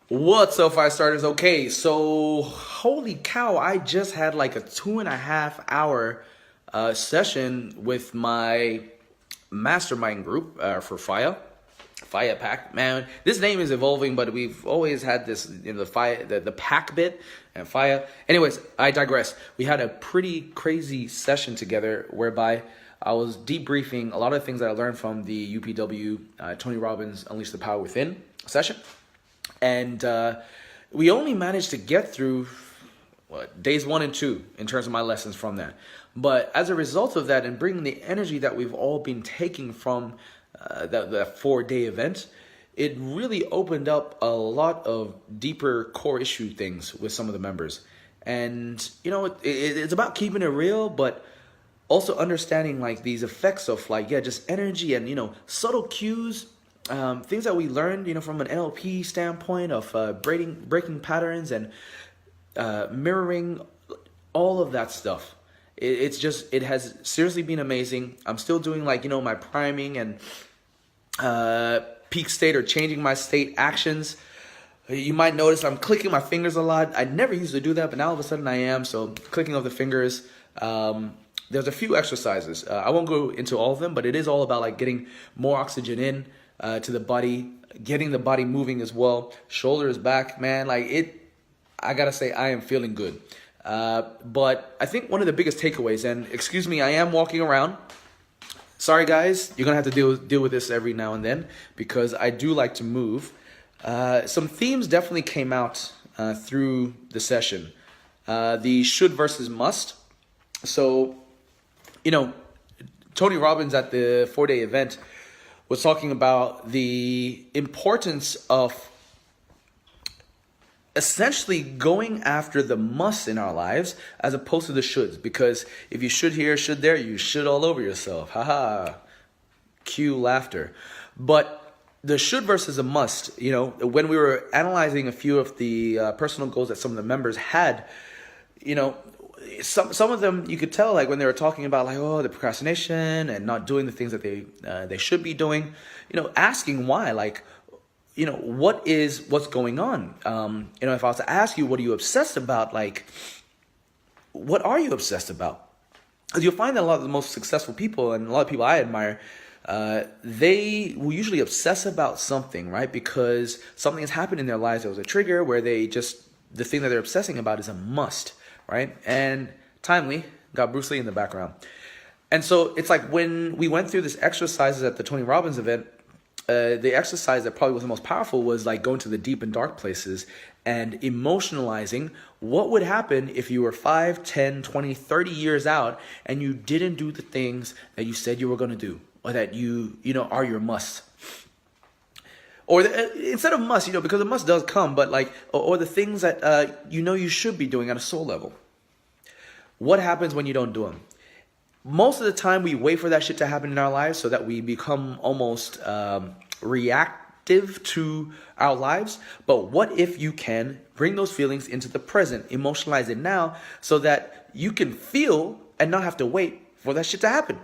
What's up, five starters? Okay, so holy cow, I just had like a 2.5 hour session with my mastermind group for Faiā Pack. Man, this name is evolving, but we've always had this the the pack bit and Faiā. Anyways, I digress. We had a pretty crazy session together whereby I was debriefing a lot of things that I learned from the UPW Tony Robbins Unleash the Power Within session. And we only managed to get through days 1 and 2 in terms of my lessons from that. But as a result of that and bringing the energy that we've all been taking from the 4-day event, it really opened up a lot of deeper core issue things with some of the members. And, you know, it's about keeping it real, but also understanding like these effects of like, just energy and, subtle cues. Things that we learned, from an NLP standpoint of breaking patterns and mirroring all of that stuff. It has seriously been amazing. I'm still doing like, my priming and peak state or changing my state actions. You might notice I'm clicking my fingers a lot. I never used to do that, but now all of a sudden I am. So clicking of the fingers. There's a few exercises. I won't go into all of them, but it is all about like getting more oxygen in to the body, getting the body moving as well. Shoulders back, man, I gotta say I am feeling good. But I think one of the biggest takeaways, and excuse me, I am walking around. Sorry guys, you're gonna have to deal with this every now and then because I do like to move. Some themes definitely came out through the session. The should versus must. So, Tony Robbins at the 4-day event was talking about the importance of essentially going after the musts in our lives as opposed to the shoulds. Because if you should here, should there, you should all over yourself. Haha. Cue laughter. But the should versus a must, when we were analyzing a few of the personal goals that some of the members had, some of them you could tell like when they were talking about like the procrastination and not doing the things that they should be doing, asking why, like what's going on. If I was to ask you what are you obsessed about, like what are you obsessed about? Because you'll find that a lot of the most successful people and a lot of people I admire, they will usually obsess about something, right? Because something has happened in their lives that was a trigger where the thing that they're obsessing about is a must. Right? And timely, got Bruce Lee in the background. And so it's like when we went through this exercises at the Tony Robbins event, the exercise that probably was the most powerful was like going to the deep and dark places and emotionalizing what would happen if you were 5, 10, 20, 30 years out and you didn't do the things that you said you were going to do or that you are your must. Or instead of must, because the must does come, but like, or the things that you should be doing at a soul level. What happens when you don't do them? Most of the time, we wait for that shit to happen in our lives so that we become almost reactive to our lives. But what if you can bring those feelings into the present, emotionalize it now, so that you can feel and not have to wait for that shit to happen?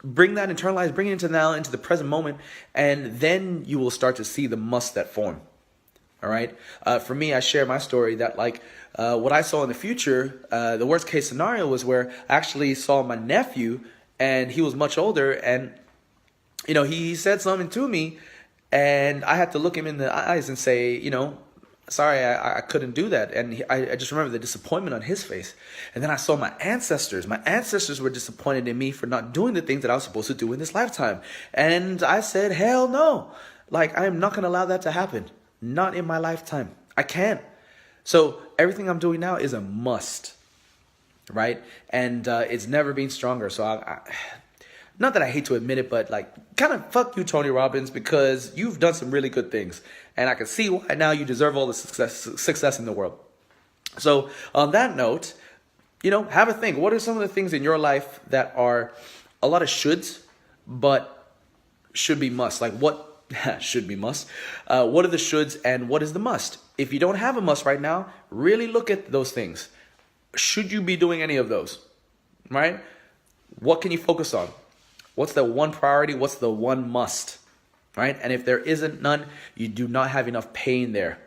Bring that internalized, bring it into now, into the present moment, and then you will start to see the must that form. All right. For me, I share my story that what I saw in the future, the worst case scenario was where I actually saw my nephew and he was much older and, he said something to me and I had to look him in the eyes and say, sorry, I couldn't do that. And I just remember the disappointment on his face. And then I saw my ancestors. My ancestors were disappointed in me for not doing the things that I was supposed to do in this lifetime. And I said, hell no. Like, I am not going to allow that to happen. Not in my lifetime. I can't. So everything I'm doing now is a must. Right? And it's never been stronger. So not that I hate to admit it, but like kind of fuck you, Tony Robbins, because you've done some really good things. And I can see why now you deserve all the success in the world. So on that note, have a think. What are some of the things in your life that are a lot of shoulds, but should be must? Like what should be must? What are the shoulds and what is the must? If you don't have a must right now, really look at those things. Should you be doing any of those? Right? What can you focus on? What's the one priority? What's the one must? right? And if there isn't none, you do not have enough pain there.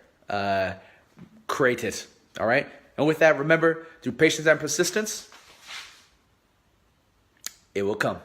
Create it, all right? And with that, remember, through patience and persistence, it will come.